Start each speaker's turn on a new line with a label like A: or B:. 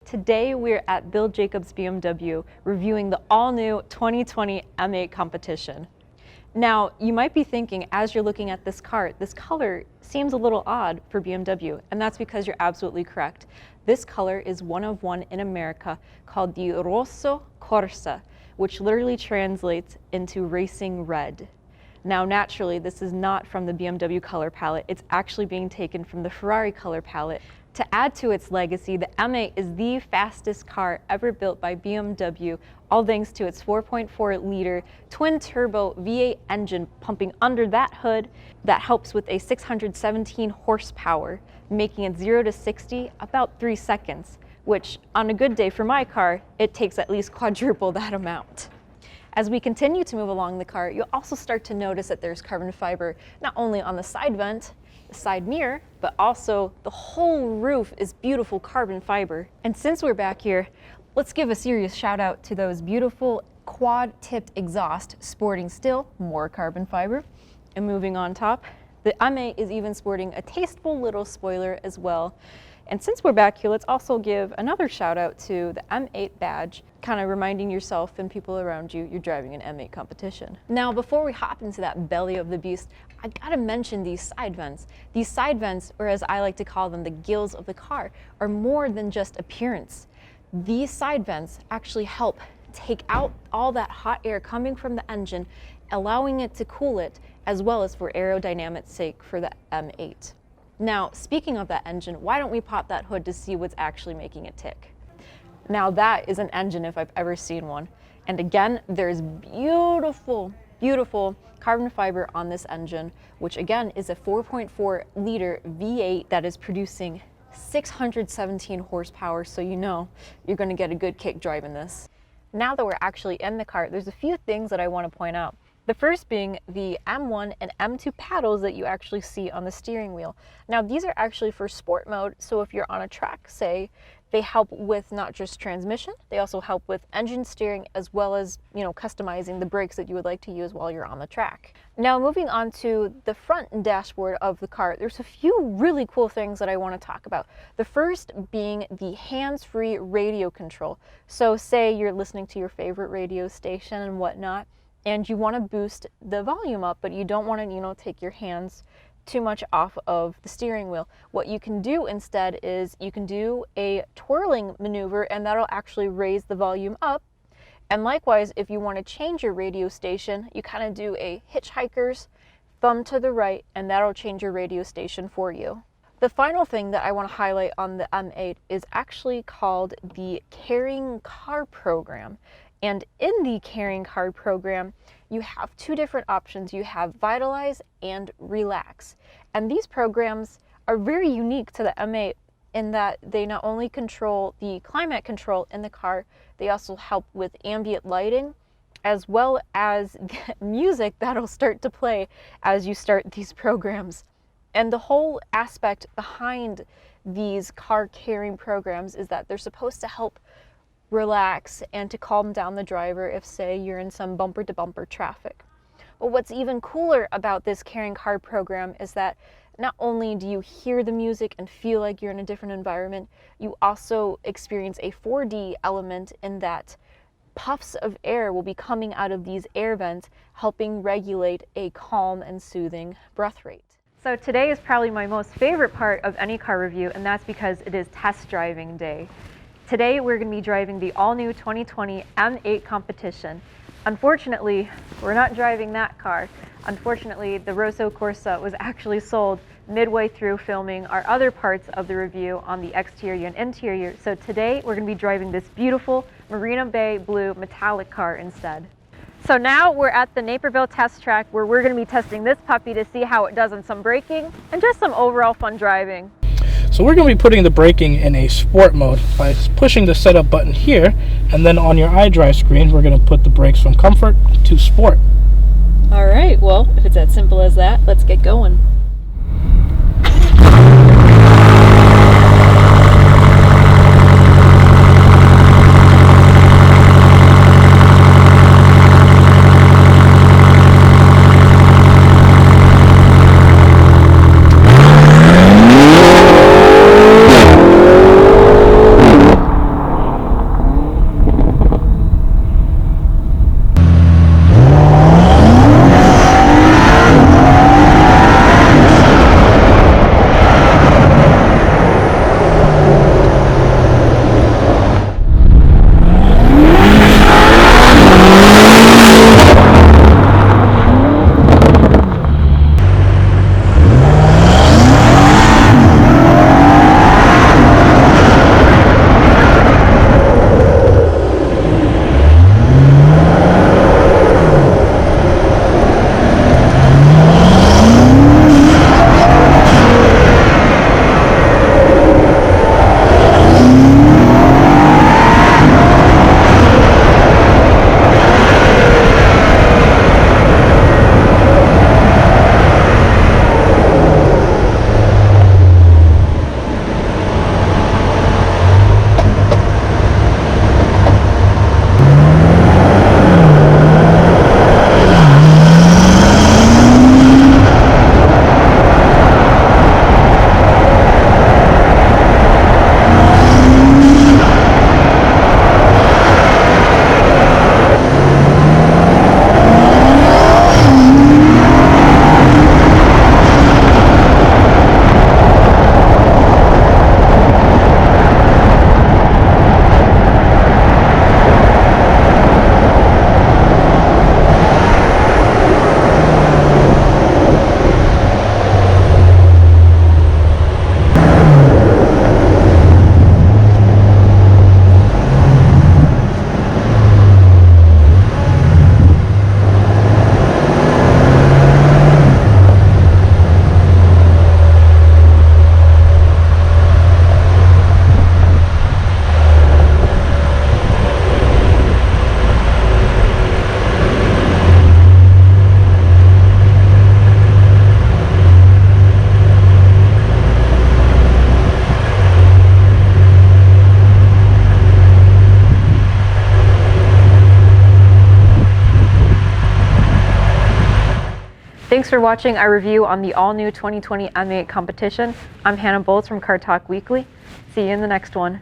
A: Today we're at Bill Jacobs BMW reviewing the all-new 2020 M8 competition. Now, you might be thinking as you're looking at this car, this color seems a little odd for BMW, and that's because you're absolutely correct. This color is one of one in America called the Rosso Corsa, which literally translates into racing red. Now, naturally, this is not from the BMW color palette. It's actually being taken from the Ferrari color palette. To add to its legacy, the M8 is the fastest car ever built by BMW, all thanks to its 4.4-liter twin-turbo V8 engine pumping under that hood that helps with a 617 horsepower, making it 0 to 60 about 3 seconds, which on a good day for my car, it takes at least quadruple that amount. As we continue to move along the car, you'll also start to notice that there's carbon fiber not only on the side vent, the side mirror, but also the whole roof is beautiful carbon fiber. And since we're back here, let's give a serious shout out to those beautiful quad-tipped exhaust sporting still more carbon fiber. And moving on top, the M8 is even sporting a tasteful little spoiler as well. And since we're back here, let's also give another shout out to the M8 badge, kind of reminding yourself and people around you you're driving an M8 competition. Now, before we hop into that belly of the beast, I gotta mention these side vents. These side vents, or as I like to call them, the gills of the car, are more than just appearance. These side vents actually help take out all that hot air coming from the engine, allowing it to cool it, as well as for aerodynamic sake for the M8. Now, speaking of that engine, why don't we pop that hood to see what's actually making it tick? Now, that is an engine if I've ever seen one. And again, there's beautiful, beautiful carbon fiber on this engine, which again is a 4.4-liter V8 that is producing 617 horsepower, so you know you're going to get a good kick driving this. Now that we're actually in the car, there's a few things that I want to point out. The first being the M1 and M2 paddles that you actually see on the steering wheel. Now, these are actually for sport mode, so if you're on a track, say, they help with not just transmission, they also help with engine steering, as well as, customizing the brakes that you would like to use while you're on the track. Now, moving on to the front dashboard of the car, there's a few really cool things that I want to talk about. The first being the hands-free radio control. So say you're listening to your favorite radio station and whatnot, and you want to boost the volume up, but you don't want to, take your hands too much off of the steering wheel. What you can do instead is you can do a twirling maneuver, and that'll actually raise the volume up. And likewise, if you want to change your radio station, you kind of do a hitchhiker's thumb to the right, and that'll change your radio station for you. The final thing that I want to highlight on the M8 is actually called the Carrying Car program. And in the Carrying Car program, you have two different options. You have Vitalize and Relax. And these programs are very unique to the M8 in that they not only control the climate control in the car, they also help with ambient lighting, as well as music that'll start to play as you start these programs. And the whole aspect behind these car carrying programs is that they're supposed to help relax and to calm down the driver if, say, you're in some bumper-to-bumper traffic. But what's even cooler about this Carrying Car program is that not only do you hear the music and feel like you're in a different environment, you also experience a 4D element in that puffs of air will be coming out of these air vents, helping regulate a calm and soothing breath rate. So today is probably my most favorite part of any car review, and that's because it is test driving day. Today we're going to be driving the all-new 2020 M8 competition. Unfortunately, we're not driving that car. Unfortunately, the Rosso Corsa was actually sold midway through filming our other parts of the review on the exterior and interior. So today we're going to be driving this beautiful Marina Bay blue metallic car instead. So now we're at the Naperville test track where we're going to be testing this puppy to see how it does in some braking and just some overall fun driving.
B: So we're going to be putting the braking in a sport mode by pushing the setup button here, and then on your iDrive screen we're going to put the brakes from comfort to sport.
A: All right, well, if it's that simple as that, let's get going. Thanks for watching our review on the all-new 2020 M8 competition. I'm Hannah Bowles from Car Talk Weekly. See you in the next one.